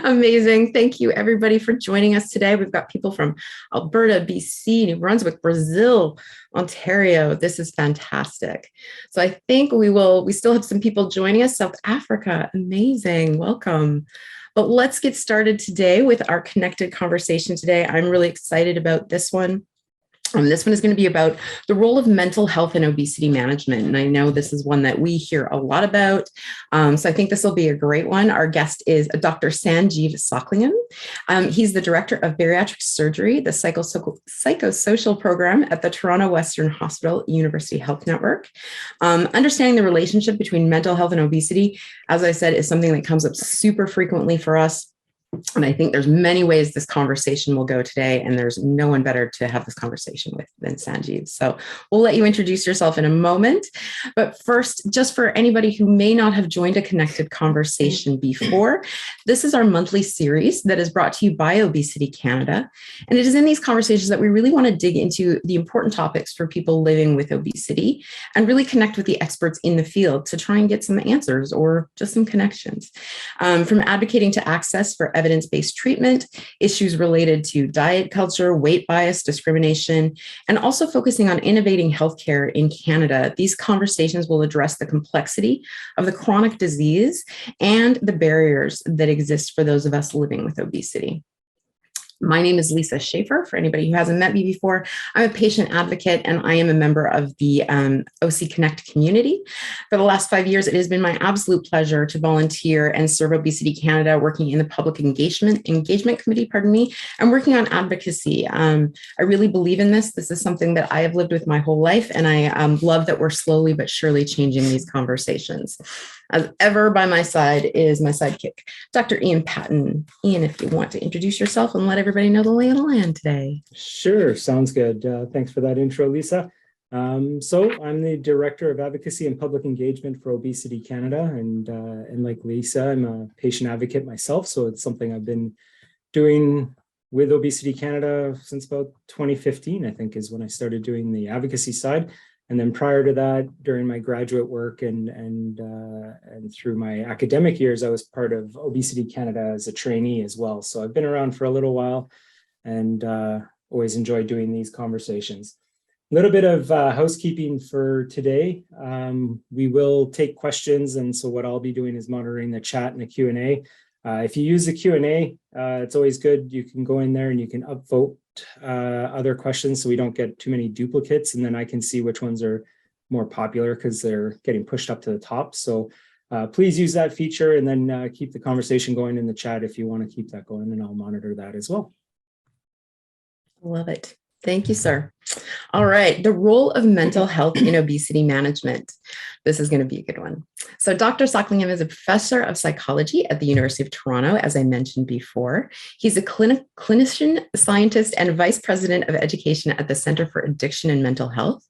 Amazing. Thank you, everybody, for joining us today. We've got people from Alberta, BC, New Brunswick, Brazil, Ontario. This is fantastic. So I think we still have some people joining us. South Africa, amazing. Welcome. But let's get started today with our connected conversation today. I'm really excited about this one. This one is going to be about the role of mental health in obesity management. And I know this is one that we hear a lot about. So I think this will be a great one. Our guest is Dr. Sanjeev Sockalingam. He's the director of bariatric surgery, the psychosocial program at the Toronto Western Hospital University Health Network. Understanding the relationship between mental health and obesity, as I said, is something that comes up super frequently for us. And I think there's many ways this conversation will go today, and there's no one better to have this conversation with than Sanjeev. So we'll let you introduce yourself in a moment. But first, just for anybody who may not have joined a connected conversation before, this is our monthly series that is brought to you by Obesity Canada. And it is in these conversations that we really want to dig into the important topics for people living with obesity and really connect with the experts in the field to try and get some answers or just some connections. From advocating to access for evidence-based treatment, issues related to diet culture, weight bias, discrimination, and also focusing on innovating healthcare in Canada. These conversations will address the complexity of the chronic disease and the barriers that exist for those of us living with obesity. My name is Lisa Schaefer. For anybody who hasn't met me before, I'm a patient advocate and I am a member of the OC Connect community. For the last 5 years, it has been my absolute pleasure to volunteer and serve Obesity Canada, working in the public engagement committee, and working on advocacy. I really believe in this. This is something that I have lived with my whole life, and I love that we're slowly but surely changing these conversations. As ever, by my side is my sidekick, Dr. Ian Patton. Ian, if you want to introduce yourself and let everybody know the lay of the land today. Sure, sounds good. Thanks for that intro, Lisa. So I'm the Director of Advocacy and Public Engagement for Obesity Canada, and like Lisa, I'm a patient advocate myself, so it's something I've been doing with Obesity Canada since about 2015, I think, is when I started doing the advocacy side. And then prior to that, during my graduate work and through my academic years, I was part of Obesity Canada as a trainee as well. So I've been around for a little while and always enjoy doing these conversations. A little bit of housekeeping for today. We will take questions, and so what I'll be doing is monitoring the chat and the Q&A. If you use the Q&A, it's always good. You can go in there and you can upvote other questions so we don't get too many duplicates, and then I can see which ones are more popular because they're getting pushed up to the top. So please use that feature, and then keep the conversation going in the chat if you want to keep that going, and I'll monitor that as well. Love it. Thank you, sir. All right, the role of mental health in obesity management. This is going to be a good one. So Dr. Sockalingam is a professor of psychology at the University of Toronto, as I mentioned before. He's a clinician, scientist, and vice president of education at the Center for Addiction and Mental Health.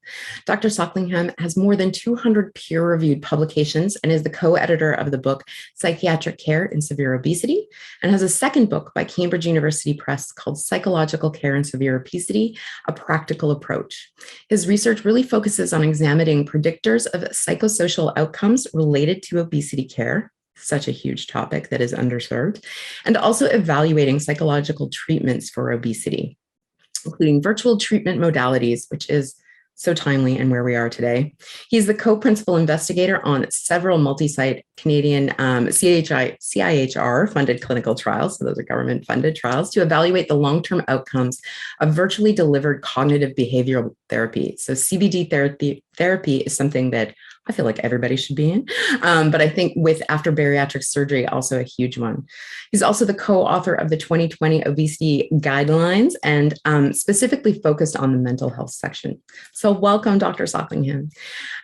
Dr. Sockalingam has more than 200 peer-reviewed publications and is the co-editor of the book Psychiatric Care in Severe Obesity, and has a second book by Cambridge University Press called Psychological Care in Severe Obesity, A Practical Approach. His research really focuses on examining predictors of psychosocial outcomes related to obesity care, such a huge topic that is underserved, and also evaluating psychological treatments for obesity, including virtual treatment modalities, which is so timely and where we are today. He's the co-principal investigator on several multi-site Canadian CIHR-funded clinical trials, so those are government-funded trials, to evaluate the long-term outcomes of virtually delivered cognitive behavioral therapy. So CBD therapy is something that I feel like everybody should be in. But I think with after bariatric surgery, also a huge one. He's also the co-author of the 2020 obesity guidelines and specifically focused on the mental health section. So welcome, Dr. Sockalingam.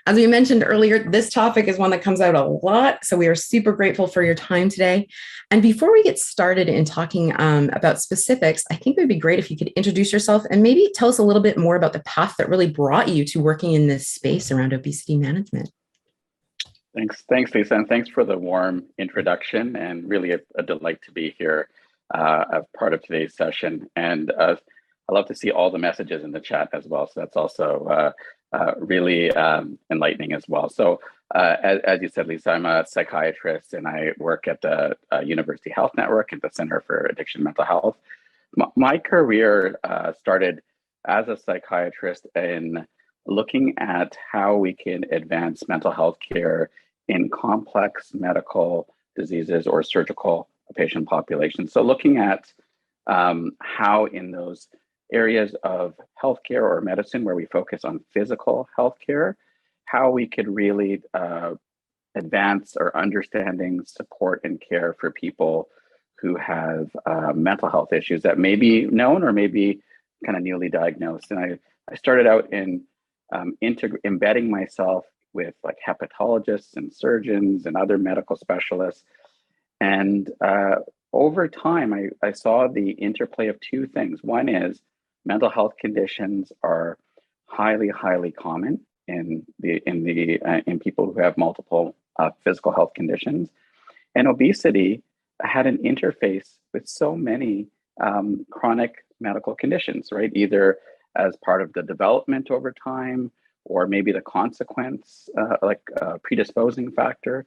As we mentioned earlier, this topic is one that comes out a lot. So we are super grateful for your time today. And before we get started in talking about specifics, I think it would be great if you could introduce yourself and maybe tell us a little bit more about the path that really brought you to working in this space around obesity management. Thanks, Lisa, and thanks for the warm introduction, and really a delight to be here as part of today's session. And I love to see all the messages in the chat as well, so that's also really enlightening as well. So as you said, Lisa, I'm a psychiatrist and I work at the University Health Network at the Center for Addiction and Mental Health. My career started as a psychiatrist in looking at how we can advance mental health care in complex medical diseases or surgical patient populations. So looking at how in those areas of healthcare or medicine where we focus on physical healthcare, how we could really advance our understanding, support, and care for people who have mental health issues that may be known or may be kind of newly diagnosed. And I started out in embedding myself with like hepatologists and surgeons and other medical specialists. And over time, I saw the interplay of two things. One is mental health conditions are highly, highly common in people who have multiple physical health conditions, and obesity had an interface with so many chronic medical conditions, right? Either as part of the development over time, or maybe the consequence, like a predisposing factor.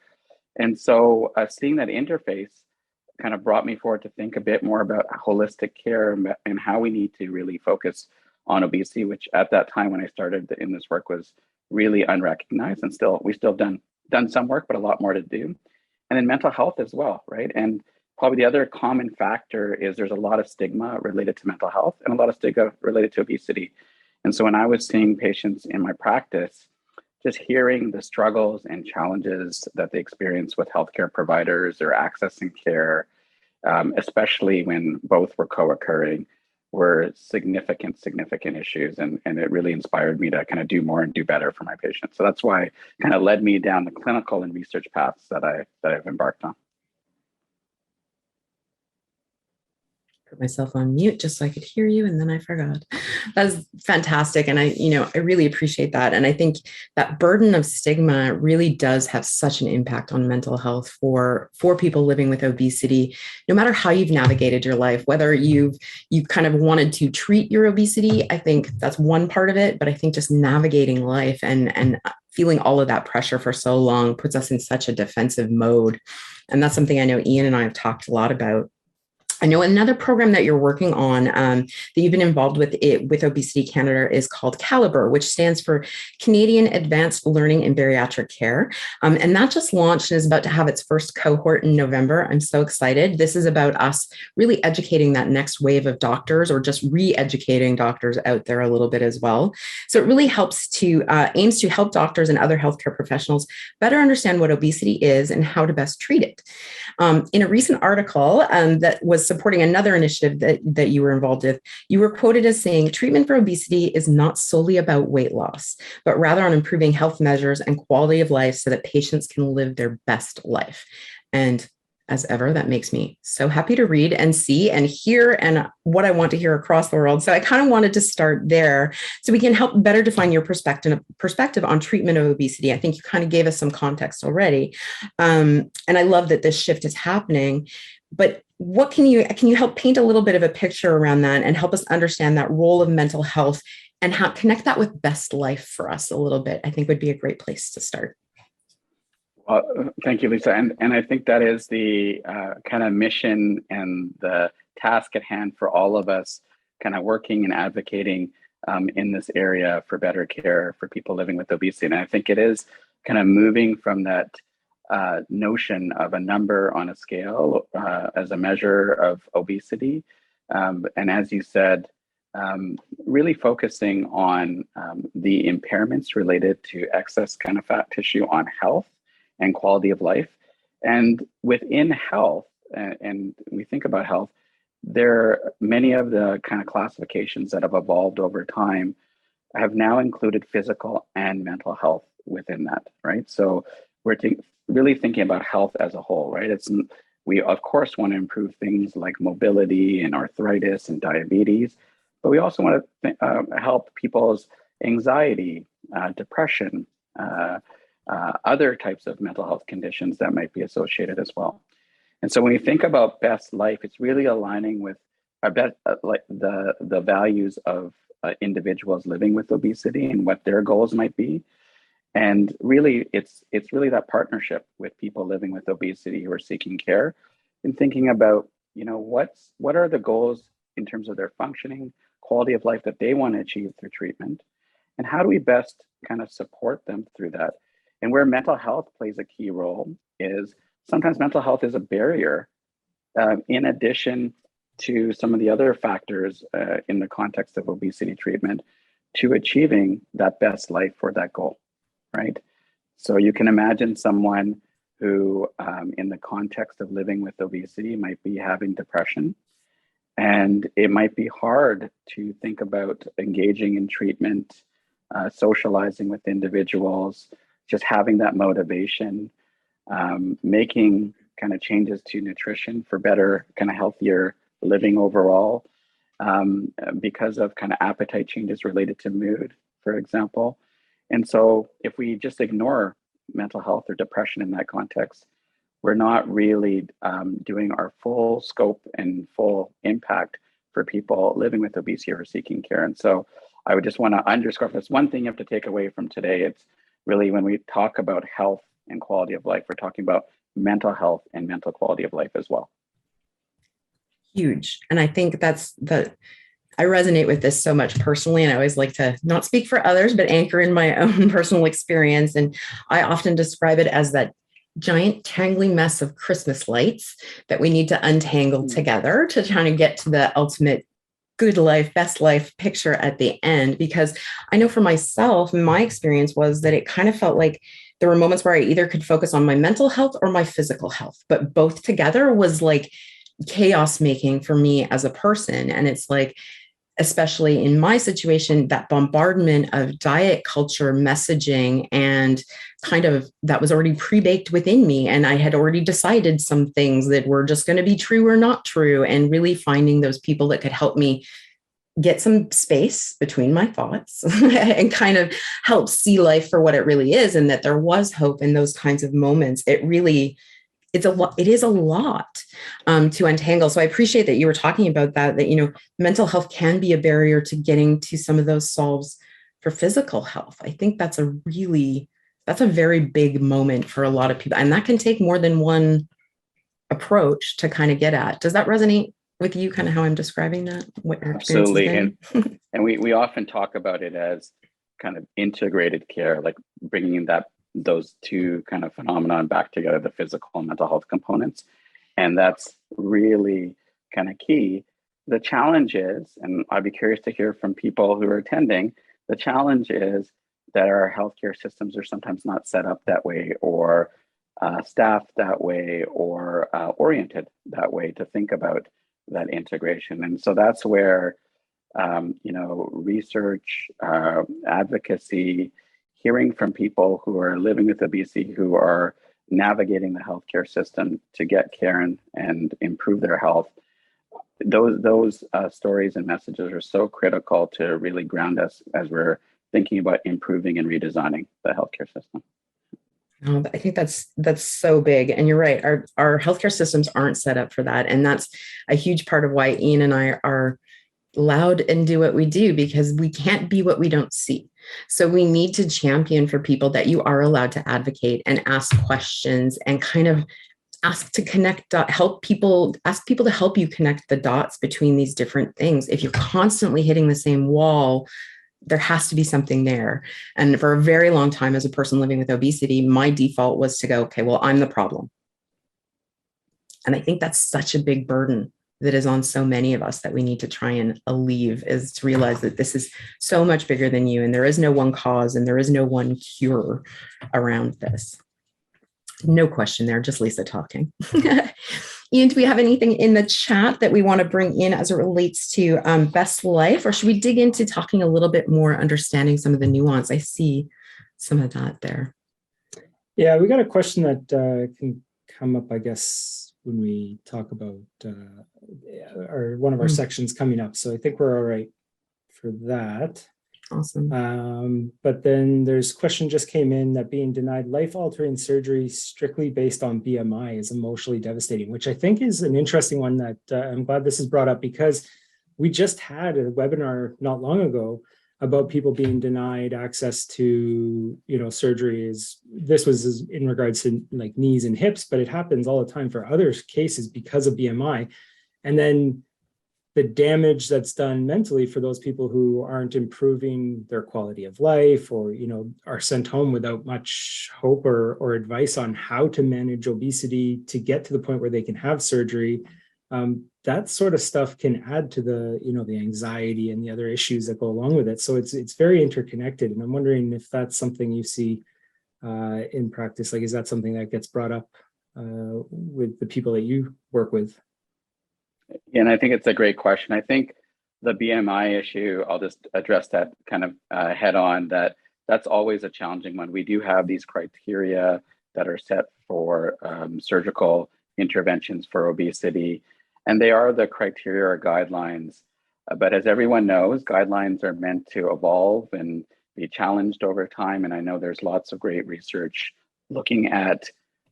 And so seeing that interface kind of brought me forward to think a bit more about holistic care and how we need to really focus on obesity, which at that time when I started in this work was really unrecognized, and we still done some work, but a lot more to do. And then mental health as well, right? And probably the other common factor is there's a lot of stigma related to mental health and a lot of stigma related to obesity. And so when I was seeing patients in my practice, just hearing the struggles and challenges that they experience with healthcare providers or accessing care, especially when both were co-occurring, were significant issues. And it really inspired me to kind of do more and do better for my patients. So that's why it kind of led me down the clinical and research paths that I've embarked on. Put myself on mute just so I could hear you, and then I forgot. That's fantastic. And I really appreciate that. And I think that burden of stigma really does have such an impact on mental health for people living with obesity, no matter how you've navigated your life, whether you've kind of wanted to treat your obesity. I think that's one part of it, but I think just navigating life and feeling all of that pressure for so long puts us in such a defensive mode. And that's something I know Ian and I have talked a lot about. I know another program that you're working on that you've been involved with Obesity Canada is called Caliber, which stands for Canadian Advanced Learning in Bariatric Care. And that just launched and is about to have its first cohort in November. I'm so excited. This is about us really educating that next wave of doctors, or just re-educating doctors out there a little bit as well. So it really aims to help doctors and other healthcare professionals better understand what obesity is and how to best treat it. In a recent article that was supporting another initiative that you were involved with, you were quoted as saying, treatment for obesity is not solely about weight loss, but rather on improving health measures and quality of life so that patients can live their best life. And as ever, that makes me so happy to read and see and hear, and what I want to hear across the world. So I kind of wanted to start there so we can help better define your perspective on treatment of obesity. I think you kind of gave us some context already. And I love that this shift is happening, but what can you help paint a little bit of a picture around that and help us understand that role of mental health and how connect that with best life for us a little bit? I think would be a great place to start. Well, thank you, Lisa. And I think that is the kind of mission and the task at hand for all of us kind of working and advocating in this area for better care for people living with obesity. And I think it is kind of moving from that notion of a number on a scale as a measure of obesity. And as you said, really focusing on the impairments related to excess kind of fat tissue on health and quality of life. And within health, and we think about health, there are many of the kind of classifications that have evolved over time have now included physical and mental health within that, right? So we're really thinking about health as a whole, right? We of course want to improve things like mobility and arthritis and diabetes, but we also want to help people's anxiety, depression, other types of mental health conditions that might be associated as well. And so when you think about best life, it's really aligning with like the values of individuals living with obesity and what their goals might be. And really, it's really that partnership with people living with obesity who are seeking care and thinking about, what are the goals in terms of their functioning, quality of life that they want to achieve through treatment, and how do we best kind of support them through that? And where mental health plays a key role is sometimes mental health is a barrier, in addition to some of the other factors in the context of obesity treatment, to achieving that best life for that goal, right? So you can imagine someone who, in the context of living with obesity, might be having depression. And it might be hard to think about engaging in treatment, socializing with individuals, just having that motivation, making kind of changes to nutrition for better, kind of healthier living overall, because of kind of appetite changes related to mood, for example. And so if we just ignore mental health or depression in that context, we're not really doing our full scope and full impact for people living with obesity or seeking care. And so I would just want to underscore, if there's one thing you have to take away from today, it's really when we talk about health and quality of life, we're talking about mental health and mental quality of life as well. Huge. And I think I resonate with this so much personally, and I always like to not speak for others, but anchor in my own personal experience. And I often describe it as that giant tangling mess of Christmas lights that we need to untangle together to try to get to the ultimate good life, best life picture at the end. Because I know for myself, my experience was that it kind of felt like there were moments where I either could focus on my mental health or my physical health, but both together was like chaos making for me as a person. And it's like, especially in my situation, that bombardment of diet culture messaging and kind of that was already pre-baked within me. And I had already decided some things that were just going to be true or not true, and really finding those people that could help me get some space between my thoughts and kind of help see life for what it really is, and that there was hope in those kinds of moments. It is a lot to untangle. So I appreciate that you were talking about that, mental health can be a barrier to getting to some of those solves for physical health. I think that's a very big moment for a lot of people. And that can take more than one approach to kind of get at. Does that resonate with you, kind of how I'm describing that? What your experience has been? Absolutely. And we often talk about it as kind of integrated care, like bringing in those two kind of phenomenon back together, the physical and mental health components. And that's really kind of key. The challenge is, and I'd be curious to hear from people who are attending, the challenge is that our healthcare systems are sometimes not set up that way, or staffed that way, or oriented that way to think about that integration. And so that's where, research, advocacy, hearing from people who are living with obesity, who are navigating the healthcare system to get care and improve their health. Those stories and messages are so critical to really ground us as we're thinking about improving and redesigning the healthcare system. Oh, I think that's so big. And you're right. Our healthcare systems aren't set up for that. And that's a huge part of why Ian and I are loud and do what we do, because we can't be what we don't see. So we need to champion for people that you are allowed to advocate and ask questions and kind of ask to connect, ask people to help you connect the dots between these different things. If you're constantly hitting the same wall, there has to be something there. And for a very long time, as a person living with obesity, my default was to go, okay, well, I'm the problem. And I think that's such a big burden that is on so many of us that we need to try and alleviate, is to realize that this is so much bigger than you, and there is no one cause and there is no one cure around this. No question there, just Lisa talking. Ian, do we have anything in the chat that we want to bring in as it relates to best life, or should we dig into talking a little bit more, understanding some of the nuance? I see some of that there. Yeah, we got a question that can come up, I guess, when we talk about one of our sections coming up. So I think we're all right for that. Awesome. But then there's a question just came in that being denied life-altering surgery strictly based on BMI is emotionally devastating, which I think is an interesting one that I'm glad this is brought up, because we just had a webinar not long ago about people being denied access to, surgery this was in regards to like knees and hips, but it happens all the time for other cases because of BMI. And then the damage that's done mentally for those people who aren't improving their quality of life, or, are sent home without much hope or advice on how to manage obesity to get to the point where they can have surgery. That sort of stuff can add to the, the anxiety and the other issues that go along with it. So it's very interconnected. And I'm wondering if that's something you see in practice. Like, is that something that gets brought up with the people that you work with? Yeah, and I think it's a great question. I think the BMI issue, I'll just address that kind of head on, that's always a challenging one. We do have these criteria that are set for surgical interventions for obesity, and they are the criteria or guidelines. But as everyone knows, guidelines are meant to evolve and be challenged over time. And I know there's lots of great research looking at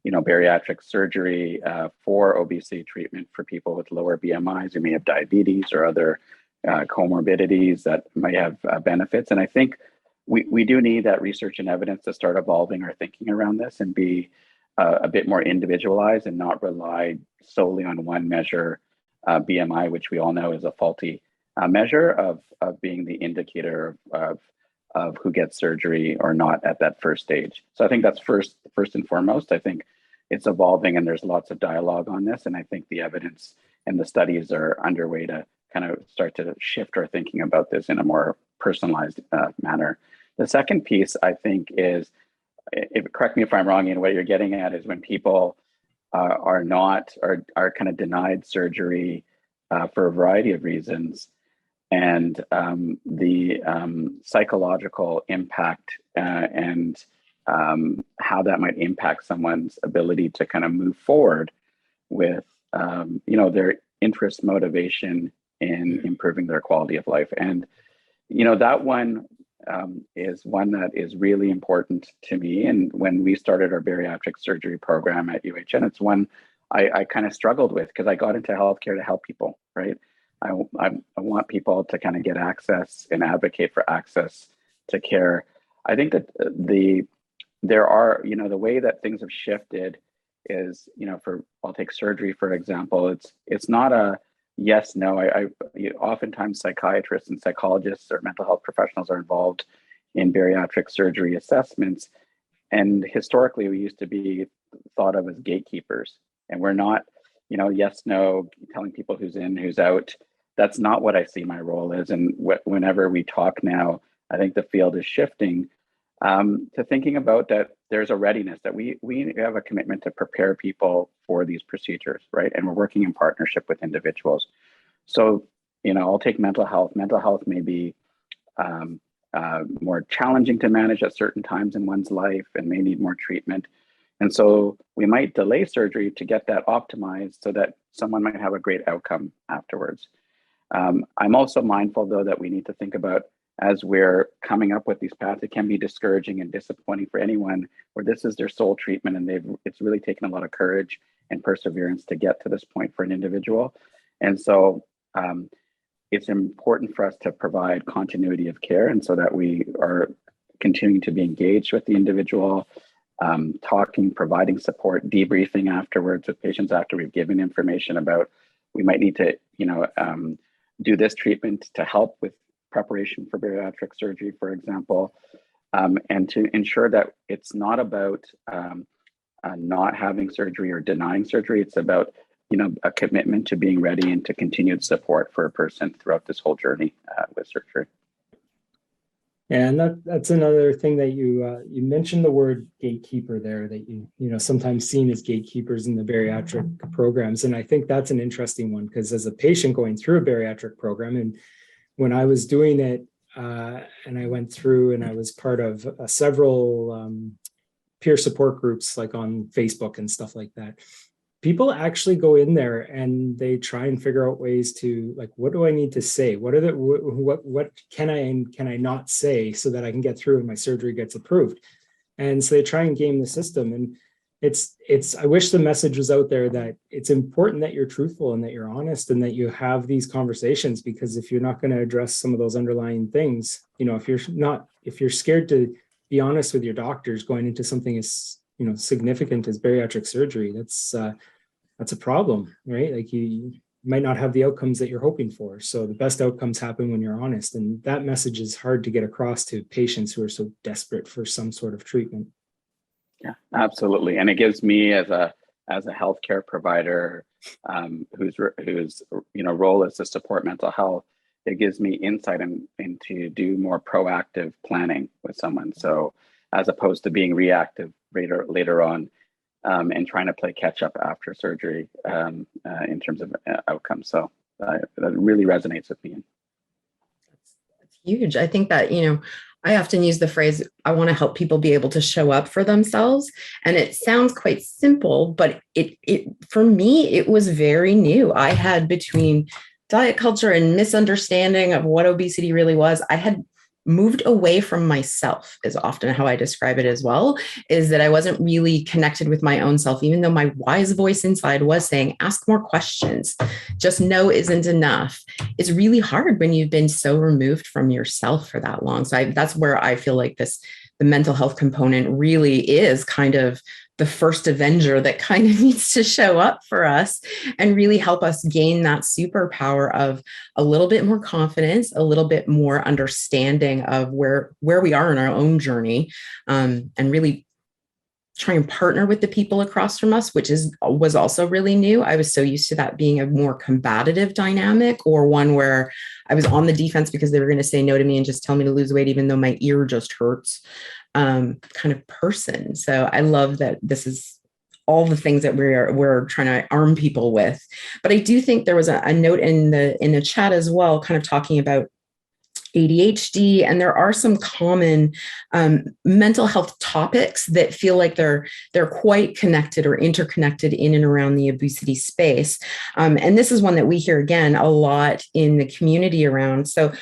bariatric surgery for obesity treatment for people with lower BMIs who may have diabetes or other comorbidities that might have benefits. And I think we do need that research and evidence to start evolving our thinking around this and be a bit more individualized and not rely solely on one measure, BMI, which we all know is a faulty measure of being the indicator of who gets surgery or not at that first stage. So I think that's first and foremost. I think it's evolving and there's lots of dialogue on this. And I think the evidence and the studies are underway to kind of start to shift our thinking about this in a more personalized manner. The second piece, I think, is, correct me if I'm wrong, and what you're getting at is when people are kind of denied surgery for a variety of reasons, and the psychological impact and how that might impact someone's ability to kind of move forward with their interest, motivation in improving their quality of life. And that one is one that is really important to me. And when we started our bariatric surgery program at UHN, it's one I kind of struggled with, because I got into healthcare to help people, right? I want people to kind of get access and advocate for access to care. I think that there are, the way that things have shifted is, I'll take surgery, for example. It's not a yes, no. Oftentimes psychiatrists and psychologists or mental health professionals are involved in bariatric surgery assessments. And historically, we used to be thought of as gatekeepers. And we're not, yes, no, telling people who's in, who's out. That's not what I see my role is. And whenever we talk now, I think the field is shifting to thinking about that there's a readiness, that we have a commitment to prepare people for these procedures, right? And we're working in partnership with individuals. So, I'll take mental health. Mental health may be more challenging to manage at certain times in one's life and may need more treatment. And so we might delay surgery to get that optimized so that someone might have a great outcome afterwards. I'm also mindful, though, that we need to think about, as we're coming up with these paths, it can be discouraging and disappointing for anyone where this is their sole treatment, and it's really taken a lot of courage and perseverance to get to this point for an individual. And so it's important for us to provide continuity of care, and so that we are continuing to be engaged with the individual, talking, providing support, debriefing afterwards with patients after we've given information about, we might need to, do this treatment to help with preparation for bariatric surgery, for example, and to ensure that it's not about not having surgery or denying surgery. It's about, a commitment to being ready and to continued support for a person throughout this whole journey with surgery. And that's another thing that you mentioned, the word gatekeeper there, that you sometimes seen as gatekeepers in the bariatric programs. And I think that's an interesting one, because as a patient going through a bariatric program, and when I was doing it, and I went through and I was part of several peer support groups, like on Facebook and stuff like that, people actually go in there and they try and figure out ways to, like, what do I need to say? What can I and can I not say so that I can get through and my surgery gets approved? And so they try and game the system. And I wish the message was out there that it's important that you're truthful and that you're honest and that you have these conversations, because if you're not going to address some of those underlying things, if you're scared to be honest with your doctors going into something as, significant as bariatric surgery, that's a problem, right? Like you might not have the outcomes that you're hoping for. So the best outcomes happen when you're honest. And that message is hard to get across to patients who are so desperate for some sort of treatment. Yeah, absolutely. And it gives me as a healthcare provider, whose role is to support mental health, it gives me insight into do more proactive planning with someone. So as opposed to being reactive later on, and trying to play catch up after surgery, in terms of outcomes. So that really resonates with me. That's huge. I think that, I often use the phrase, I want to help people be able to show up for themselves. And it sounds quite simple, but it for me, it was very new. I had, between diet culture and misunderstanding of what obesity really was, I had moved away from myself, is often how I describe it as well, is that I wasn't really connected with my own self, even though my wise voice inside was saying, ask more questions. Just no isn't enough. It's really hard when you've been so removed from yourself for that long. So that's where I feel like the mental health component really is kind of the first Avenger that kind of needs to show up for us and really help us gain that superpower of a little bit more confidence, a little bit more understanding of where we are in our own journey, and really try and partner with the people across from us, which was also really new. I was so used to that being a more combative dynamic, or one where I was on the defense because they were going to say no to me and just tell me to lose weight, even though my ear just hurts, kind of person. So I love that this is all the things that we're trying to arm people with. But I do think there was a note in the chat as well, kind of talking about ADHD, and there are some common mental health topics that feel like they're quite connected or interconnected in and around the obesity space. And this is one that we hear again a lot in the community around. So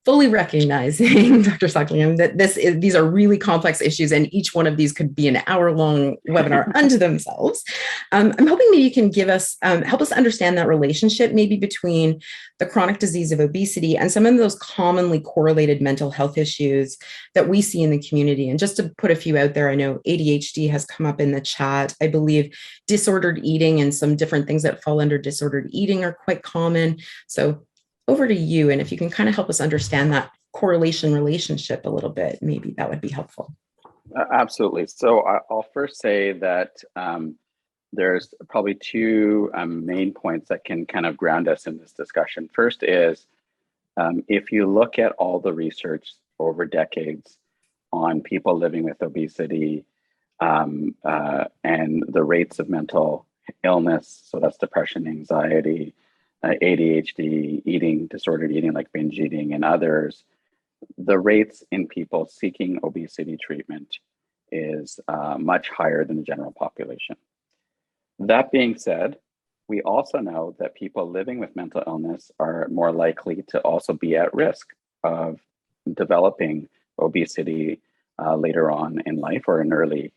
fully recognizing, Dr. Sockalingam, that these are really complex issues, and each one of these could be an hour-long webinar unto themselves. I'm hoping maybe you can give us, help us understand that relationship maybe between the chronic disease of obesity and some of those commonly correlated mental health issues that we see in the community. And just to put a few out there, I know ADHD has come up in the chat. I believe disordered eating and some different things that fall under disordered eating are quite common. So over to you. And if you can kind of help us understand that correlation relationship a little bit, maybe that would be helpful. Absolutely. So I'll first say that there's probably two main points that can kind of ground us in this discussion. First is, if you look at all the research over decades on people living with obesity, and the rates of mental illness, so that's depression, anxiety, ADHD, disordered eating like binge eating and others, the rates in people seeking obesity treatment is much higher than the general population. That being said, we also know that people living with mental illness are more likely to also be at risk of developing obesity later on in life or in early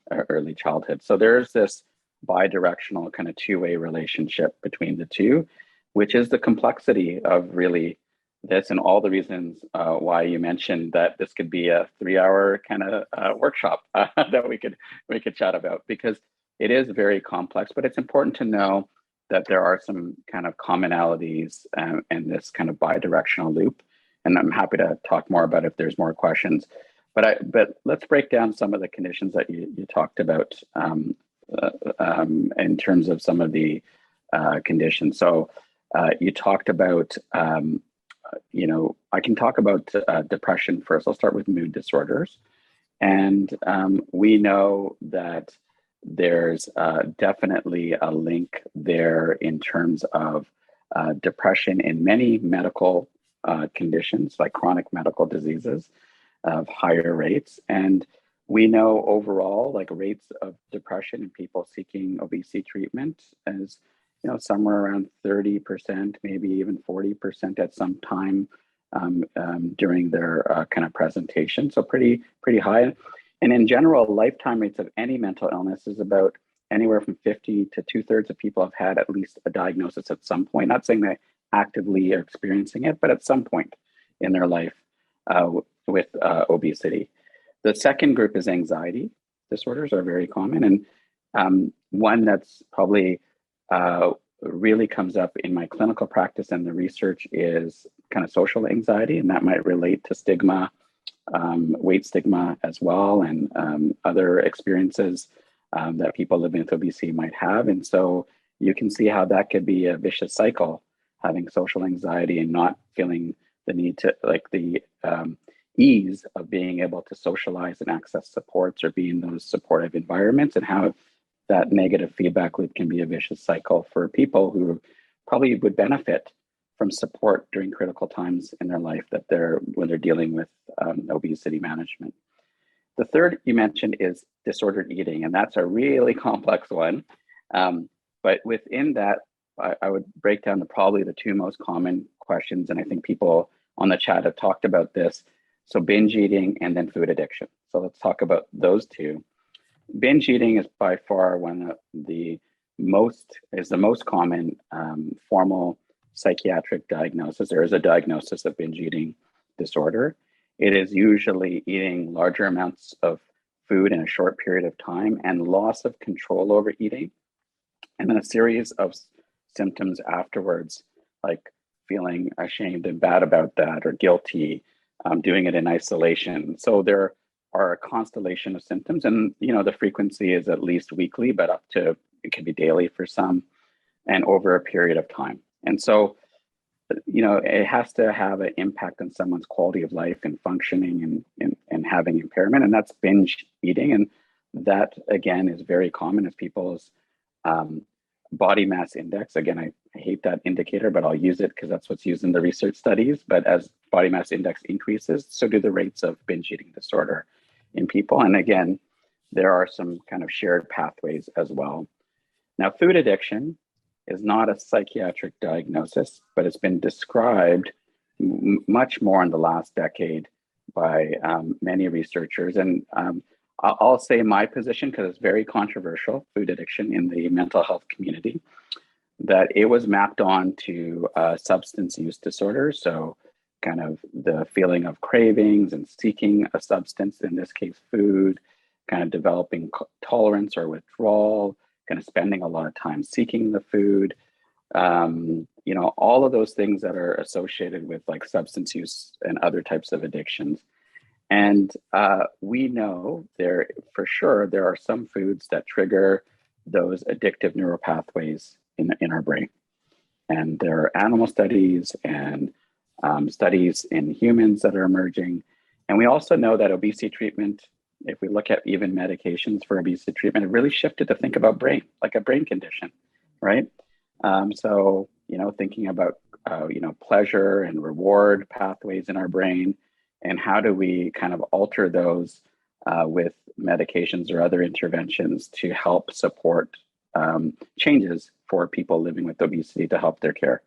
childhood. So there's this bi-directional kind of two-way relationship between the two, which is the complexity of really this and all the reasons why you mentioned that this could be a 3-hour kind of workshop that we could chat about, because it is very complex. But it's important to know that there are some kind of commonalities in this kind of bi-directional loop. And I'm happy to talk more about it if there's more questions. But let's break down some of the conditions that you talked about in terms of some of the conditions. So you talked about, I can talk about depression first. I'll start with mood disorders. And we know that there's definitely a link there in terms of depression in many medical conditions, like chronic medical diseases, of higher rates. And we know overall, like rates of depression in people seeking obesity treatment is somewhere around 30%, maybe even 40% at some time during their kind of presentation. So pretty high. And in general, lifetime rates of any mental illness is about anywhere from 50 to 2/3 of people have had at least a diagnosis at some point. Not saying they actively are experiencing it, but at some point in their life with obesity. The second group is anxiety disorders are very common. And one that's probably really comes up in my clinical practice and the research is kind of social anxiety, and that might relate to stigma, weight stigma as well, and other experiences that people living with obesity might have. And so you can see how that could be a vicious cycle, having social anxiety and not feeling the need to, like the ease of being able to socialize and access supports or be in those supportive environments, and how that negative feedback loop can be a vicious cycle for people who probably would benefit from support during critical times in their life when they're dealing with obesity management. The third you mentioned is disordered eating, and that's a really complex one. But within that, I would break down probably the two most common questions, and I think people on the chat have talked about this. So binge eating and then food addiction. So let's talk about those two. Binge eating is by far one of the most common formal psychiatric diagnosis. There is a diagnosis of binge eating disorder. It is usually eating larger amounts of food in a short period of time and loss of control over eating, and then a series of symptoms afterwards, like feeling ashamed and bad about that or guilty, doing it in isolation. So there are a constellation of symptoms, and the frequency is at least weekly, but up to it can be daily for some, and over a period of time. And so it has to have an impact on someone's quality of life and functioning and having impairment, and that's binge eating. And that again is very common as people's body mass index. Again, I hate that indicator, but I'll use it because that's what's used in the research studies. But as body mass index increases, so do the rates of binge eating disorder in people. And again, there are some kind of shared pathways as well. Now, food addiction is not a psychiatric diagnosis, but it's been described much more in the last decade by many researchers. And I'll say my position, because it's very controversial, food addiction in the mental health community, that it was mapped on to substance use disorders. So kind of the feeling of cravings and seeking a substance, in this case, food, kind of developing tolerance or withdrawal, kind of spending a lot of time seeking the food, all of those things that are associated with like substance use and other types of addictions. And we know for sure there are some foods that trigger those addictive neural pathways in our brain. And there are animal studies and studies in humans that are emerging. And we also know that obesity treatment, if we look at even medications for obesity treatment, it really shifted to think about brain, like a brain condition, right? So, thinking about, pleasure and reward pathways in our brain, and how do we kind of alter those with medications or other interventions to help support changes for people living with obesity to help their care.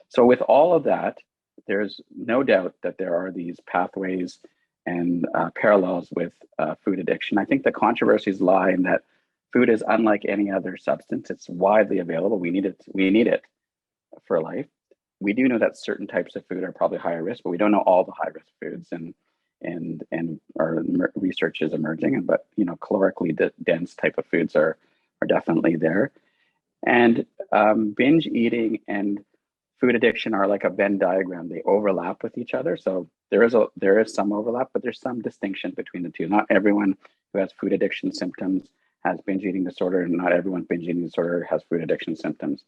So with all of that, there's no doubt that there are these pathways and parallels with food addiction. I think the controversies lie in that food is unlike any other substance. It's widely available. We need it for life. We do know that certain types of food are probably higher risk, but we don't know all the high risk foods, and our research is emerging. But calorically dense type of foods are definitely there. And binge eating and food addiction are like a Venn diagram. They overlap with each other. So there is some overlap, but there's some distinction between the two. Not everyone who has food addiction symptoms has binge eating disorder, and not everyone with binge eating disorder has food addiction symptoms.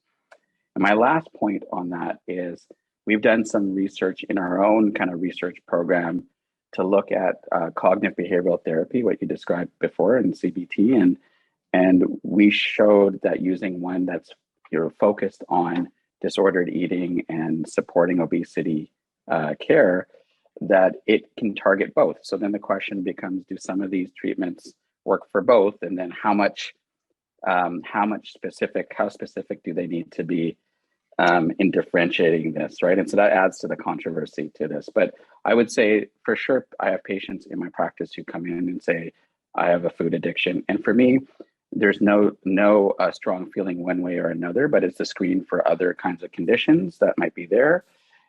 And my last point on that is we've done some research in our own kind of research program to look at cognitive behavioral therapy, what you described before in CBT, and we showed that using one that's focused on disordered eating and supporting obesity care, that it can target both. So then the question becomes, do some of these treatments work for both? And then how specific do they need to be in differentiating this, right? And so that adds to the controversy to this. But I would say for sure, I have patients in my practice who come in and say, I have a food addiction. And for me, there's no strong feeling one way or another, but it's a screen for other kinds of conditions that might be there.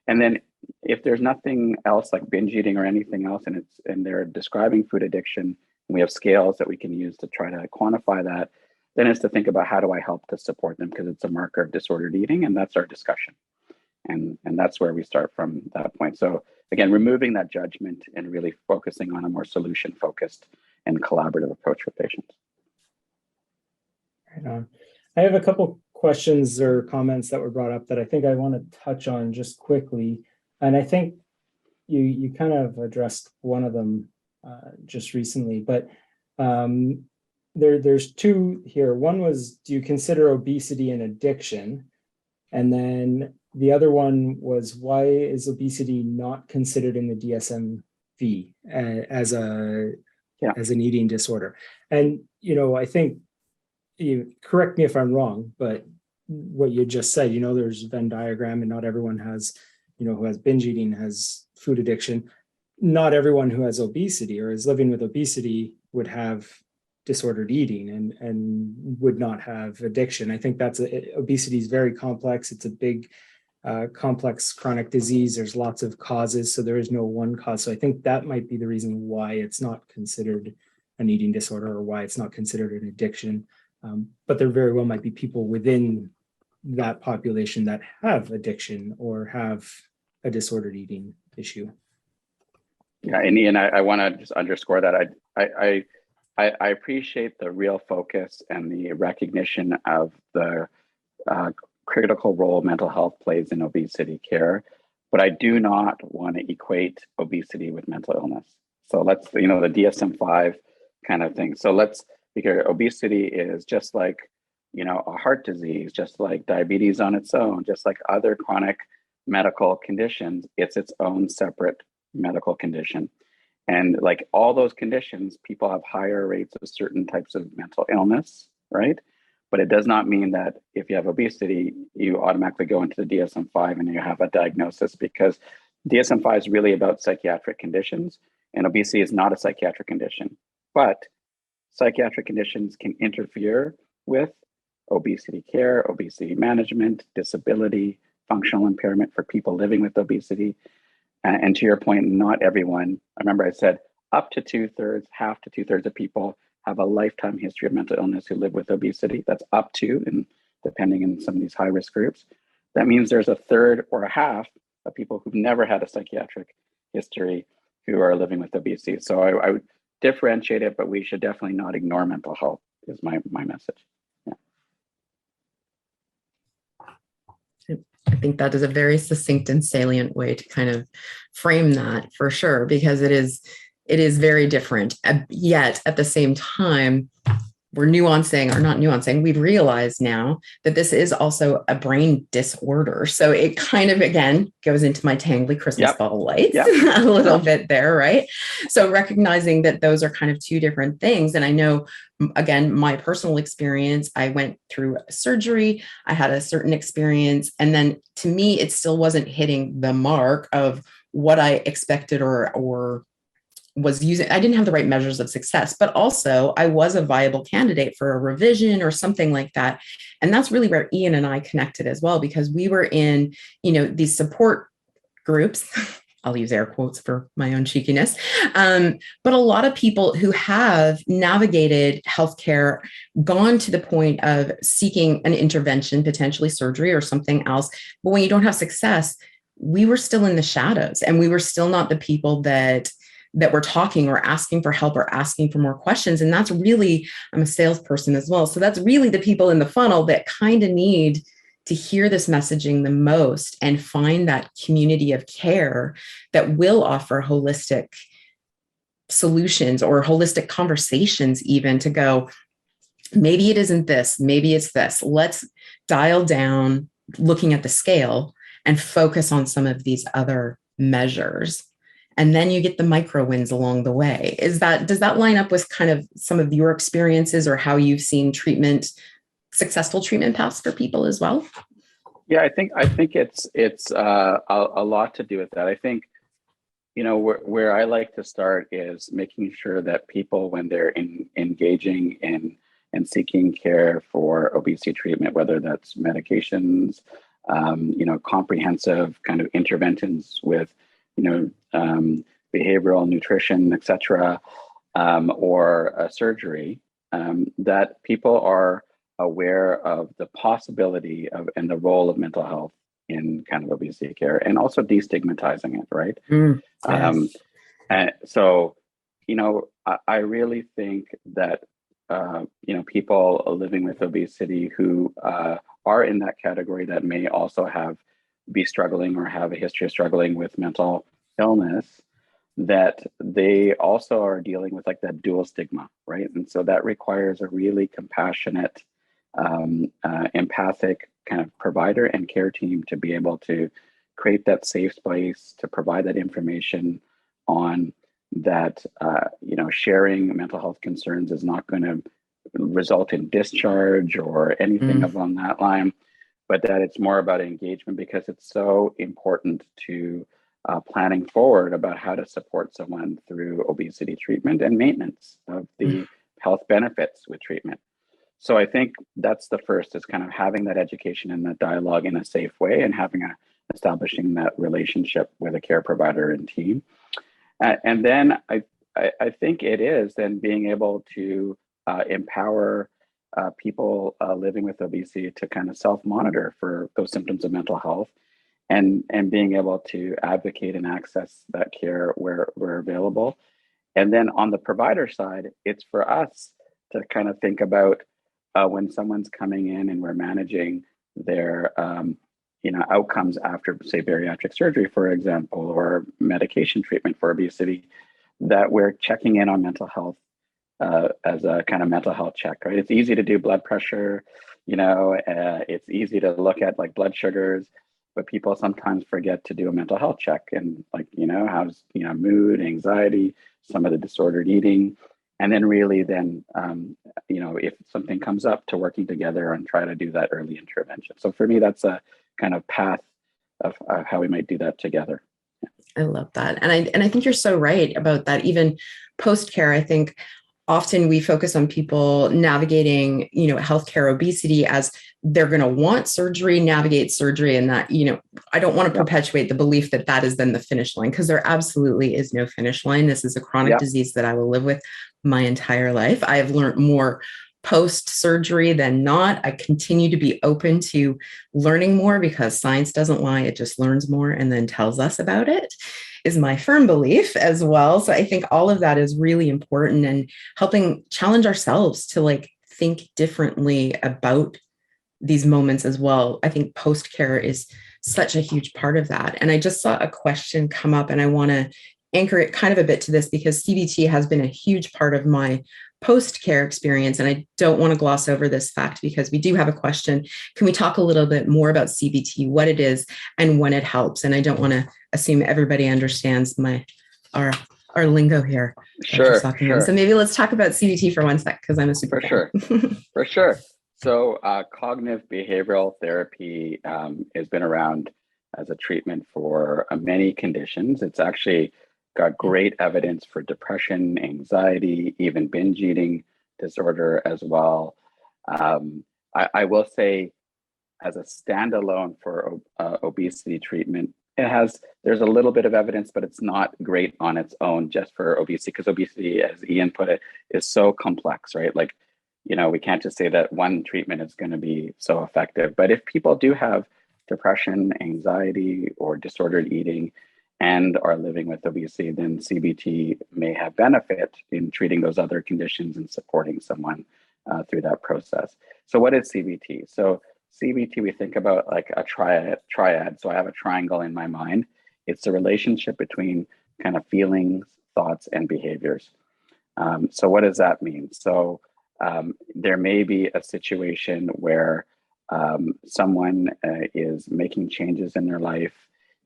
And then if there's nothing else like binge eating or anything else, and they're describing food addiction, and we have scales that we can use to try to quantify that, then it's to think about how do I help to support them, because it's a marker of disordered eating, and that's our discussion. And that's where we start from that point. So again, removing that judgment and really focusing on a more solution focused and collaborative approach for patients. Right on. I have a couple questions or comments that were brought up that I think I want to touch on just quickly. And I think you kind of addressed one of them just recently, but there's two here. One was, do you consider obesity an addiction? And then the other one was, why is obesity not considered in the DSM-V as an eating disorder? And, I think, you correct me if I'm wrong, but what you just said, there's a Venn diagram, and not everyone has, who has binge eating has food addiction. Not everyone who has obesity or is living with obesity would have disordered eating and would not have addiction. I think obesity is very complex. It's a big, complex chronic disease. There's lots of causes, so there is no one cause. So I think that might be the reason why it's not considered an eating disorder, or why it's not considered an addiction. But there very well might be people within that population that have addiction or have a disordered eating issue. Yeah, and Ian, I want to just underscore that I appreciate the real focus and the recognition of the critical role mental health plays in obesity care, but I do not want to equate obesity with mental illness. So let's, the DSM-5 kind of thing. So because obesity is just like, a heart disease, just like diabetes on its own, just like other chronic medical conditions, it's its own separate medical condition. And like all those conditions, people have higher rates of certain types of mental illness, right? But it does not mean that if you have obesity, you automatically go into the DSM-5 and you have a diagnosis, because DSM-5 is really about psychiatric conditions, and obesity is not a psychiatric condition. But psychiatric conditions can interfere with obesity care, obesity management, disability, functional impairment for people living with obesity. And to your point, not everyone, I remember I said up to 2/3, half to 2/3 of people have a lifetime history of mental illness who live with obesity. That's up to, and depending on some of these high risk groups. That means there's a third or a half of people who've never had a psychiatric history who are living with obesity. So I would differentiate it, but we should definitely not ignore mental health is my message. I think that is a very succinct and salient way to kind of frame that, for sure, because it is very different. Yet at the same time, we're nuancing, or not nuancing, we realize now that this is also a brain disorder. So it kind of, again, goes into my tangly Christmas ball lights a little bit there, right? So recognizing that those are kind of two different things. And I know, again, my personal experience, I went through surgery, I had a certain experience, and then to me, it still wasn't hitting the mark of what I expected or was using. I didn't have the right measures of success, but also I was a viable candidate for a revision or something like that. And that's really where Ian and I connected as well, because we were in, these support groups. I'll use air quotes for my own cheekiness. But a lot of people who have navigated healthcare, gone to the point of seeking an intervention, potentially surgery or something else. But when you don't have success, we were still in the shadows, and we were still not the people that were talking or asking for help or asking for more questions. And that's really, I'm a salesperson as well. So that's really the people in the funnel that kind of need to hear this messaging the most and find that community of care that will offer holistic solutions or holistic conversations, even to go, maybe it isn't this, maybe it's this. Let's dial down looking at the scale and focus on some of these other measures. And then you get the micro wins along the way. Does that line up with kind of some of your experiences or how you've seen successful treatment paths for people as well? Yeah, I think it's a lot to do with that. I think, where I like to start is making sure that people, when they're engaging in and seeking care for obesity treatment, whether that's medications, comprehensive kind of interventions with, behavioral nutrition, etc., or surgery, that people are aware of the possibility of and the role of mental health in kind of obesity care, and also destigmatizing it, right? Yes. And so, I really think that, people living with obesity who are in that category that may also be struggling or have a history of struggling with mental illness, that they also are dealing with like that dual stigma, right? And so that requires a really compassionate, empathic kind of provider and care team to be able to create that safe space, to provide that information on that, sharing mental health concerns is not going to result in discharge or anything along that line, but that it's more about engagement, because it's so important to planning forward about how to support someone through obesity treatment and maintenance of the health benefits with treatment. So I think that's the first, is kind of having that education and that dialogue in a safe way, and establishing that relationship with a care provider and team. And then I think it is then being able to empower people living with obesity to kind of self-monitor for those symptoms of mental health, and being able to advocate and access that care where available. And then on the provider side, it's for us to kind of think about when someone's coming in and we're managing their outcomes after, say, bariatric surgery, for example, or medication treatment for obesity, that we're checking in on mental health as a kind of mental health check, right? It's easy to do blood pressure, it's easy to look at like blood sugars, but people sometimes forget to do a mental health check, and like, how's, mood, anxiety, some of the disordered eating. And then really then, if something comes up, to working together and try to do that early intervention. So for me, that's a kind of path of how we might do that together. I love that. And I think you're so right about that. Even post-care, I think often we focus on people navigating, healthcare obesity as they're going to want surgery, navigate surgery. And that, I don't want to perpetuate the belief that that is then the finish line, because there absolutely is no finish line. This is a chronic disease that I will live with my entire life. I have learned more post-surgery than not. I continue to be open to learning more, because science doesn't lie. It just learns more and then tells us about it, is my firm belief as well. So I think all of that is really important, and helping challenge ourselves to like think differently about these moments as well. I think post-care is such a huge part of that. And I just saw a question come up, and I want to anchor it kind of a bit to this, because CBT has been a huge part of my post-care experience. And I don't want to gloss over this fact, because we do have a question. Can we talk a little bit more about CBT, what it is and when it helps? And I don't want to assume everybody understands our lingo here. Sure. So maybe let's talk about CBT for one sec, because I'm a super fan. For sure. So cognitive behavioral therapy has been around as a treatment for many conditions. It's actually got great evidence for depression, anxiety, even binge eating disorder as well. I will say, as a standalone for obesity treatment, there's a little bit of evidence, but it's not great on its own just for obesity, because obesity, as Ian put it, is so complex, right? Like, we can't just say that one treatment is going to be so effective. But if people do have depression, anxiety, or disordered eating, and are living with obesity, then CBT may have benefit in treating those other conditions and supporting someone through that process. So what is CBT? So CBT, we think about like a triad. So I have a triangle in my mind. It's the relationship between kind of feelings, thoughts, and behaviors. So what does that mean? So there may be a situation where someone is making changes in their life.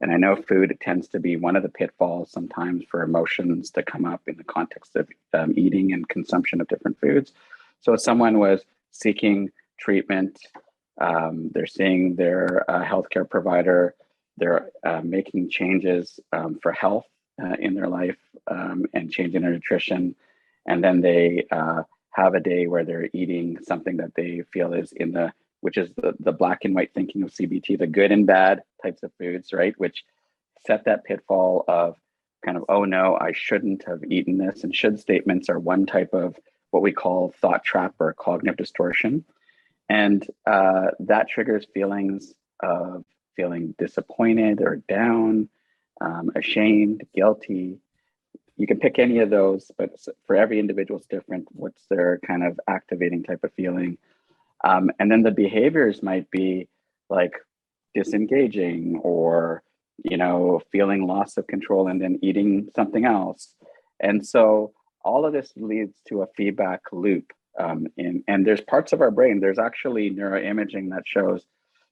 And I know food tends to be one of the pitfalls sometimes for emotions to come up in the context of eating and consumption of different foods. So if someone was seeking treatment, they're seeing their healthcare provider, they're making changes for health in their life and changing their nutrition. And then they have a day where they're eating something that they feel is which is the black and white thinking of CBT, the good and bad types of foods, right? Which set that pitfall of kind of, oh no, I shouldn't have eaten this. And should statements are one type of what we call thought trap or cognitive distortion. And that triggers feelings of feeling disappointed or down, ashamed, guilty. You can pick any of those, but for every individual, it's different. What's their kind of activating type of feeling? And then the behaviors might be like disengaging or, feeling loss of control and then eating something else. And so all of this leads to a feedback loop. And there's parts of our brain, there's actually neuroimaging that shows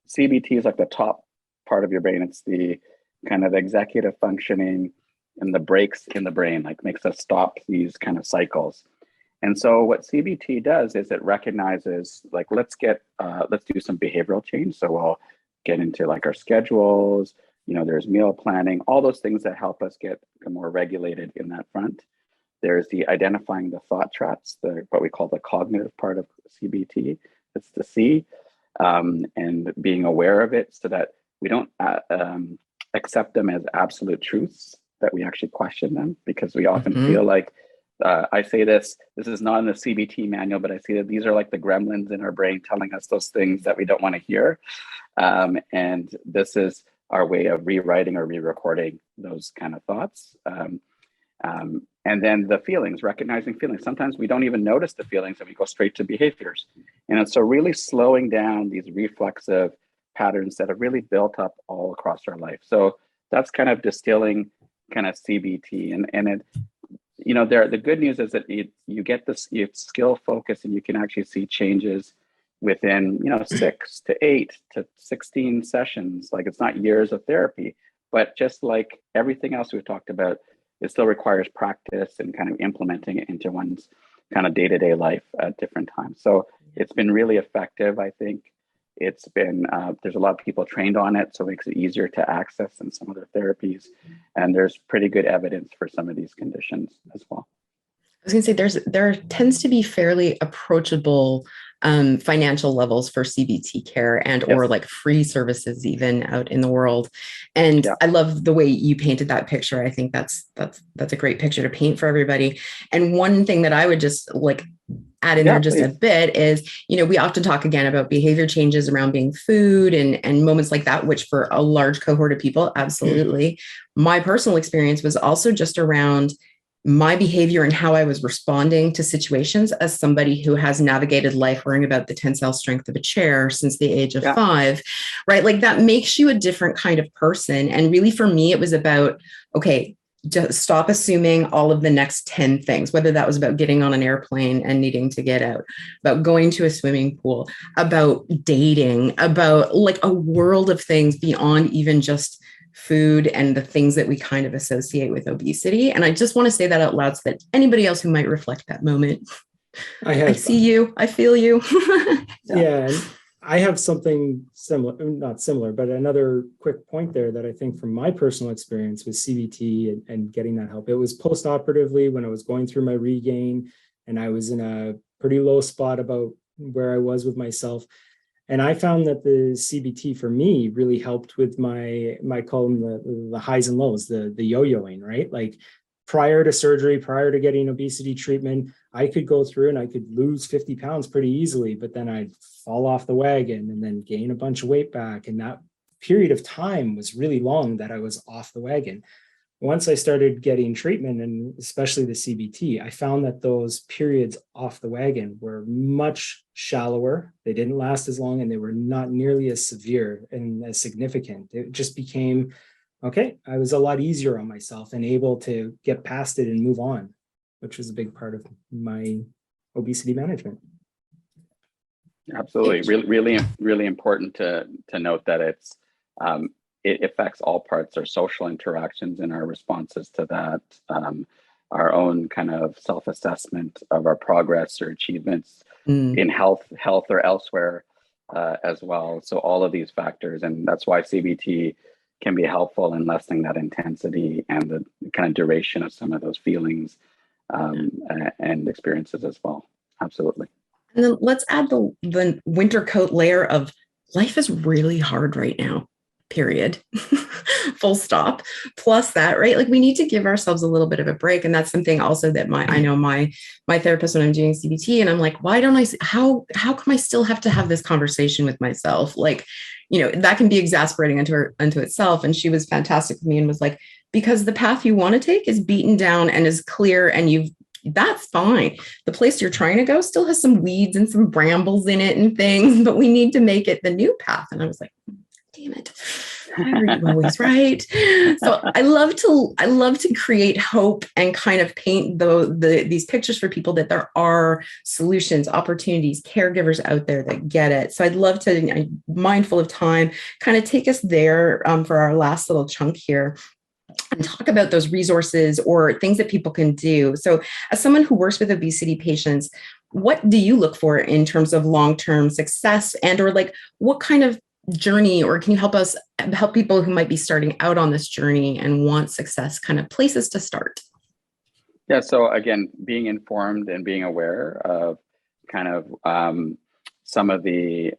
CBT is like the top part of your brain. It's the kind of executive functioning and the brakes in the brain, like makes us stop these kind of cycles. And so what CBT does is it recognizes, like, let's do some behavioral change. So we'll get into like our schedules, there's meal planning, all those things that help us get more regulated in that front. There's the identifying the thought traps, what we call the cognitive part of CBT. It's the C, and being aware of it so that we don't accept them as absolute truths, that we actually question them, because we often feel like, I say this is not in the CBT manual, but I see that these are like the gremlins in our brain telling us those things that we don't want to hear. And this is our way of rewriting or re-recording those kind of thoughts. And then the feelings, recognizing feelings. Sometimes we don't even notice the feelings and we go straight to behaviors. And so really slowing down these reflexive patterns that have really built up all across our life. So that's kind of distilling kind of CBT. And it, the good news is that you get this skill focus and you can actually see changes within, 6 to 8 to 16 sessions. Like, it's not years of therapy, but just like everything else we've talked about, it still requires practice and kind of implementing it into one's kind of day-to-day life at different times. So it's been really effective, I think. It's been, there's a lot of people trained on it, so it makes it easier to access than some other therapies. And there's pretty good evidence for some of these conditions as well. I was going to say there tends to be fairly approachable financial levels for CBT care and or like free services even out in the world. And I love the way you painted that picture. I think that's a great picture to paint for everybody. And one thing that I would just like add in there just a bit is, we often talk again about behavior changes around being food and moments like that, which for a large cohort of people, absolutely. My personal experience was also just around my behavior and how I was responding to situations as somebody who has navigated life worrying about the tensile strength of a chair since the age of 5, right? Like, that makes you a different kind of person. And really for me, it was about, okay, just stop assuming all of the next 10 things, whether that was about getting on an airplane and needing to get out, about going to a swimming pool, about dating, about like a world of things beyond even just food and the things that we kind of associate with obesity. And I just want to say that out loud so that anybody else who might reflect that moment, I see you, I feel you. Yeah. I have something similar, not similar, but another quick point there that I think from my personal experience with CBT and getting that help. It was post-operatively when I was going through my regain and I was in a pretty low spot about where I was with myself. And I found that the CBT for me really helped with my call them the highs and lows, the yo-yoing, right? Like, prior to surgery, prior to getting obesity treatment, I could go through and I could lose 50 pounds pretty easily, but then I'd fall off the wagon and then gain a bunch of weight back. And that period of time was really long that I was off the wagon. Once I started getting treatment, and especially the CBT, I found that those periods off the wagon were much shallower. They didn't last as long and they were not nearly as severe and as significant. It just became, okay, I was a lot easier on myself and able to get past it and move on, which was a big part of my obesity management. Absolutely. Really important to note that it affects all parts, our social interactions and our responses to that, our own kind of self-assessment of our progress or achievements in health or elsewhere as well. So all of these factors, and that's why CBT can be helpful in lessening that intensity and the kind of duration of some of those feelings and experiences as well. absolutely. And then let's add the winter coat layer of life is really hard right now, period. Full stop. Plus that, right? Like we need to give ourselves a little bit of a break. And that's something also that I know my therapist when I'm doing CBT, and I'm like, why don't how come I still have to have this conversation with myself? Like, that can be exasperating unto itself. And she was fantastic with me and was like, because the path you want to take is beaten down and is clear, and that's fine. The place you're trying to go still has some weeds and some brambles in it and things, but we need to make it the new path. And I was like, damn it. Why are you always right? So I love to create hope and kind of paint these pictures for people that there are solutions, opportunities, caregivers out there that get it. So I'd love to, mindful of time, kind of take us there for our last little chunk here and talk about those resources or things that people can do. So as someone who works with obesity patients, what do you look for in terms of long-term success, and or like what kind of journey, or can you help people who might be starting out on this journey and want success, kind of places to start? Yeah, so again, being informed and being aware of kind of some of the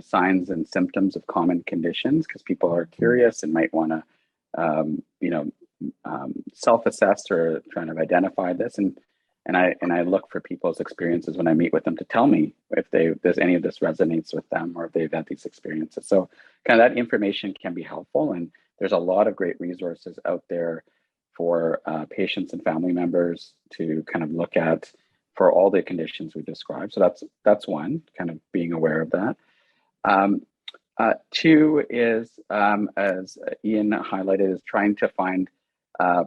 signs and symptoms of common conditions, because people are curious and might want to self-assess or trying to identify this, and I look for people's experiences when I meet with them to tell me if there's any of this resonates with them or if they've had these experiences. So kind of that information can be helpful, and there's a lot of great resources out there for patients and family members to kind of look at for all the conditions we described. So that's one, kind of being aware of that. Two is, as Ian highlighted, is trying to find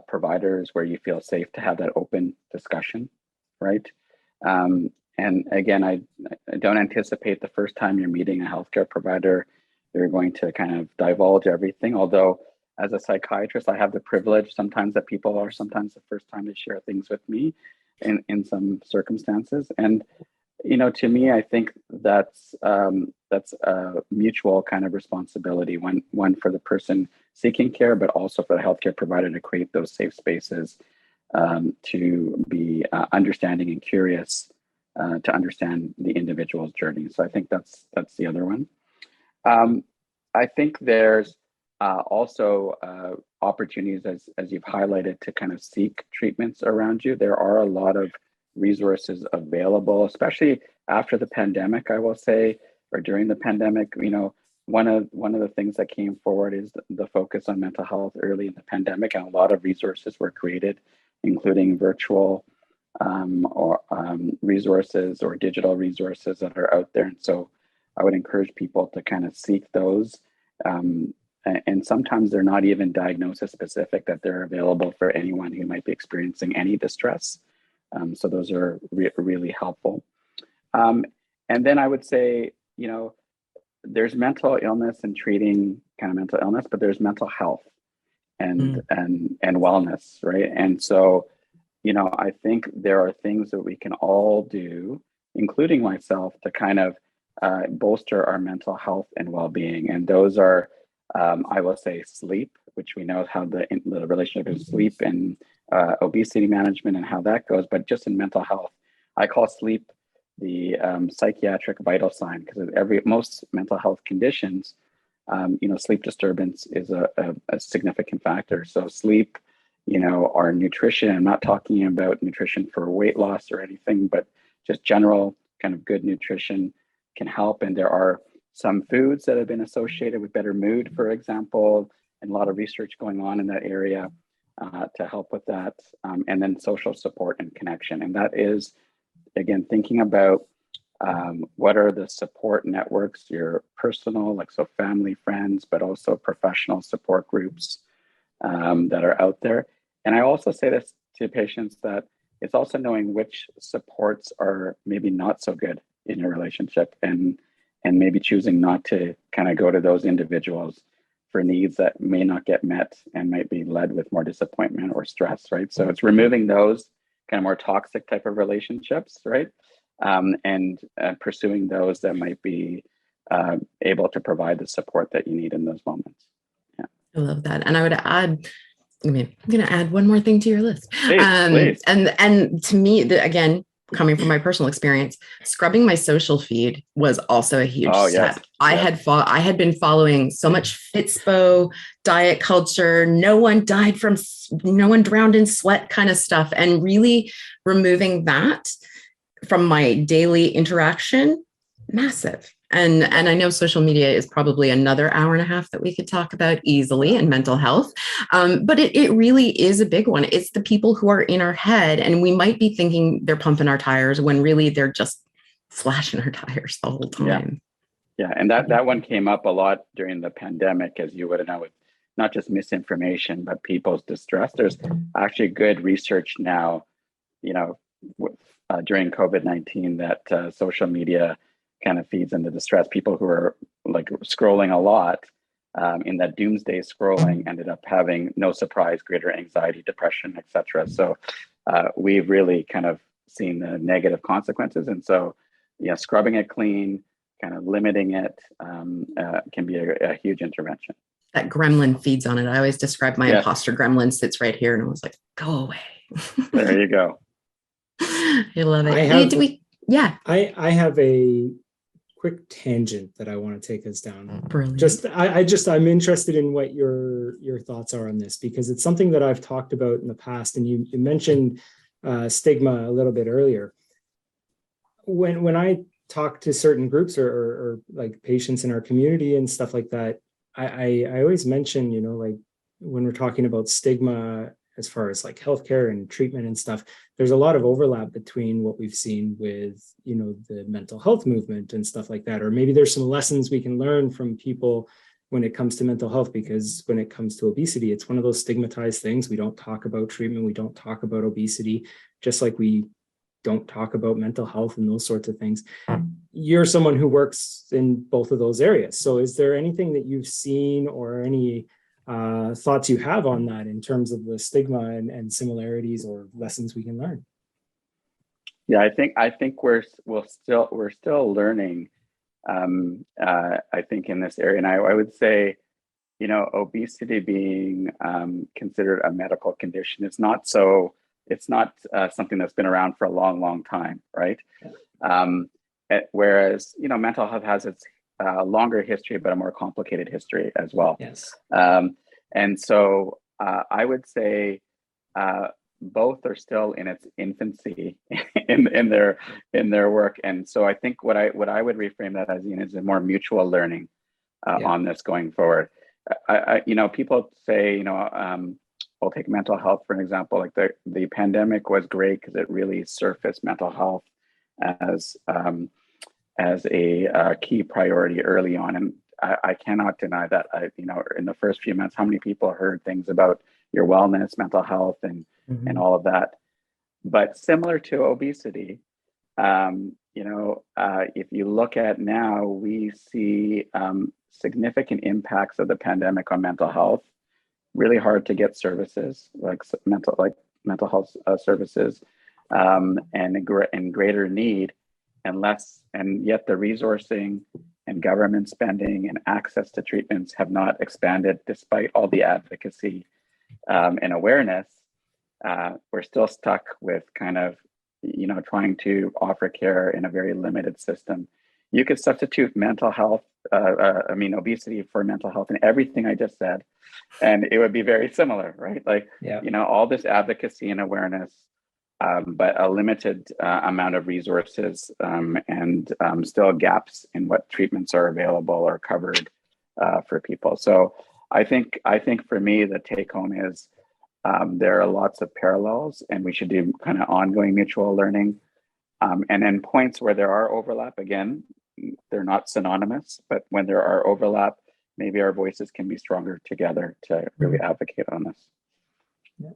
providers where you feel safe to have that open discussion, right? And again, I don't anticipate the first time you're meeting a healthcare provider, you're going to kind of divulge everything. Although as a psychiatrist, I have the privilege sometimes that people are sometimes the first time they share things with me in some circumstances. And to me, I think that's a mutual kind of responsibility, one for the person seeking care, but also for the healthcare provider to create those safe spaces to be understanding and curious to understand the individual's journey. So I think that's the other one. I think there's also opportunities, as you've highlighted, to kind of seek treatments around you. There are a lot of resources available, especially after the pandemic, I will say, or during the pandemic. One of the things that came forward is the focus on mental health early in the pandemic, and a lot of resources were created, including virtual resources or digital resources that are out there. And so I would encourage people to kind of seek those. And sometimes they're not even diagnosis specific, that they're available for anyone who might be experiencing any distress. So those are really helpful. And then I would say, there's mental illness and treating kind of mental illness, but there's mental health and wellness, right? And so, I think there are things that we can all do, including myself, to kind of bolster our mental health and well-being. And those are, I will say, sleep, which we know how the relationship of sleep and obesity management and how that goes, but just in mental health, I call sleep the psychiatric vital sign, because most mental health conditions, sleep disturbance is a significant factor. So sleep, our nutrition, I'm not talking about nutrition for weight loss or anything, but just general kind of good nutrition can help. And there are some foods that have been associated with better mood, for example, and a lot of research going on in that area to help with that. And then social support and connection. And that is, again, thinking about what are the support networks, your personal, so family, friends, but also professional support groups that are out there. And I also say this to patients, that it's also knowing which supports are maybe not so good in your relationship, and maybe choosing not to kind of go to those individuals for needs that may not get met and might be led with more disappointment or stress, right? So it's removing those kind of more toxic type of relationships, right? And pursuing those that might be able to provide the support that you need in those moments. Yeah. I love that. And I would add, I'm going to add one more thing to your list. Please. And to me, again, coming from my personal experience, scrubbing my social feed was also a huge step. Yes. I had been following so much Fitspo, diet culture, no one drowned in sweat kind of stuff, and really removing that from my daily interaction, massive. And I know social media is probably another hour and a half that we could talk about easily, and mental health. But it really is a big one. It's the people who are in our head, and we might be thinking they're pumping our tires when really they're just slashing our tires the whole time. Yeah. And that one came up a lot during the pandemic, as you would know, with not just misinformation, but people's distress. There's actually good research now, during COVID-19 that social media kind of feeds into distress. People who are like scrolling a lot in that doomsday scrolling ended up having, no surprise, greater anxiety, depression, etc. So we've really kind of seen the negative consequences. And so, scrubbing it clean, kind of limiting it can be a huge intervention. That gremlin feeds on it. I always describe my imposter gremlin sits right here, and I was like, go away. There you go. I love it. I have a quick tangent that I want to take us down. Brilliant. I'm interested in what your thoughts are on this, because it's something that I've talked about in the past, and you mentioned stigma a little bit earlier. When I talk to certain groups or like patients in our community and stuff like that, I always mention, like when we're talking about stigma as far as like healthcare and treatment and stuff, there's a lot of overlap between what we've seen with, the mental health movement and stuff like that. Or maybe there's some lessons we can learn from people when it comes to mental health, because when it comes to obesity, it's one of those stigmatized things. We don't talk about treatment. We don't talk about obesity, just like we don't talk about mental health and those sorts of things. You're someone who works in both of those areas. So is there anything that you've seen or any thoughts you have on that in terms of the stigma and similarities or lessons we can learn? Yeah, I think we're still learning. I think in this area, and I would say, obesity being considered a medical condition is not so. It's not something that's been around for a long, long time, right? Whereas mental health has its longer history, but a more complicated history as well. Yes. And so I would say both are still in its infancy in their work. And so I think what I would reframe that as is a more mutual learning on this going forward. People say, we'll take mental health for an example. Like the pandemic was great because it really surfaced mental health as a key priority early on. And I cannot deny that. In the first few months, how many people heard things about your wellness, mental health, and all of that. But similar to obesity, if you look at now, we see significant impacts of the pandemic on mental health. Really hard to get services like mental health services, and in greater need, and yet the resourcing and government spending and access to treatments have not expanded despite all the advocacy and awareness. We're still stuck with kind of, trying to offer care in a very limited system. You could substitute obesity for mental health and everything I just said, and it would be very similar, right? Like, all this advocacy and awareness, but a limited amount of resources, and still gaps in what treatments are available or covered for people. So I think for me, the take home is there are lots of parallels, and we should do kind of ongoing mutual learning. And then points where there are overlap, again, they're not synonymous, but when there are overlap, maybe our voices can be stronger together to really advocate on this. Yeah.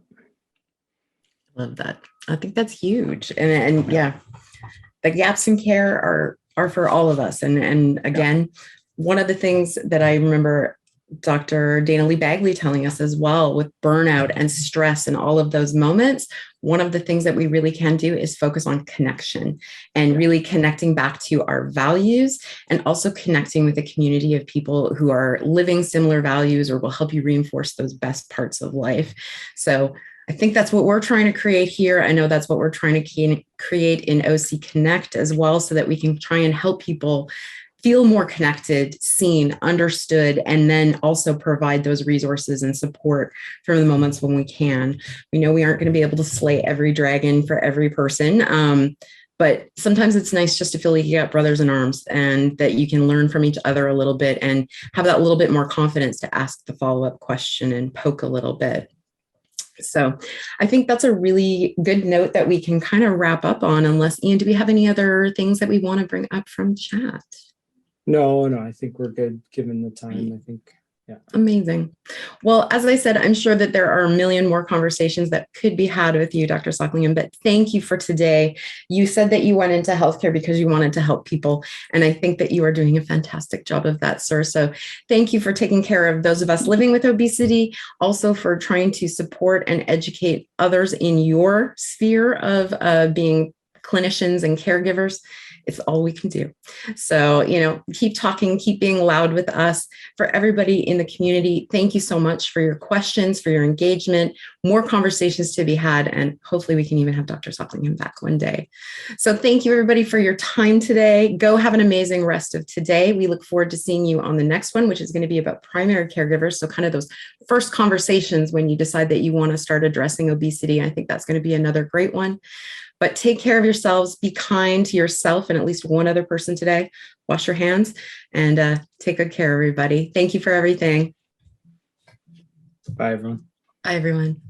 Love that. I think that's huge. And the gaps in care are for all of us. And again, one of the things that I remember Dr. Dana Lee Bagley telling us as well, with burnout and stress and all of those moments, one of the things that we really can do is focus on connection and really connecting back to our values, and also connecting with a community of people who are living similar values or will help you reinforce those best parts of life. So I think that's what we're trying to create here. I know that's what we're trying to create in OC Connect as well, so that we can try and help people feel more connected, seen, understood, and then also provide those resources and support for the moments when we can. We know we aren't going to be able to slay every dragon for every person, but sometimes it's nice just to feel like you got brothers in arms and that you can learn from each other a little bit and have that little bit more confidence to ask the follow-up question and poke a little bit. So I think that's a really good note that we can kind of wrap up on, unless, Ian, do we have any other things that we want to bring up from chat? No, I think we're good given the time. I think, yeah. Amazing. Well, as I said, I'm sure that there are a million more conversations that could be had with you, Dr. Sockalingam, but thank you for today. You said that you went into healthcare because you wanted to help people, and I think that you are doing a fantastic job of that, sir. So thank you for taking care of those of us living with obesity, also for trying to support and educate others in your sphere of being clinicians and caregivers. It's all we can do. So, keep talking, keep being loud with us. For everybody in the community, thank you so much for your questions, for your engagement, more conversations to be had, and hopefully we can even have Dr. Sockalingam back one day. So thank you, everybody, for your time today. Go have an amazing rest of today. We look forward to seeing you on the next one, which is going to be about primary caregivers. So kind of those first conversations when you decide that you want to start addressing obesity. I think that's going to be another great one. But take care of yourselves, be kind to yourself and at least one other person today. Wash your hands and take good care, everybody. Thank you for everything. Bye, everyone. Bye, everyone.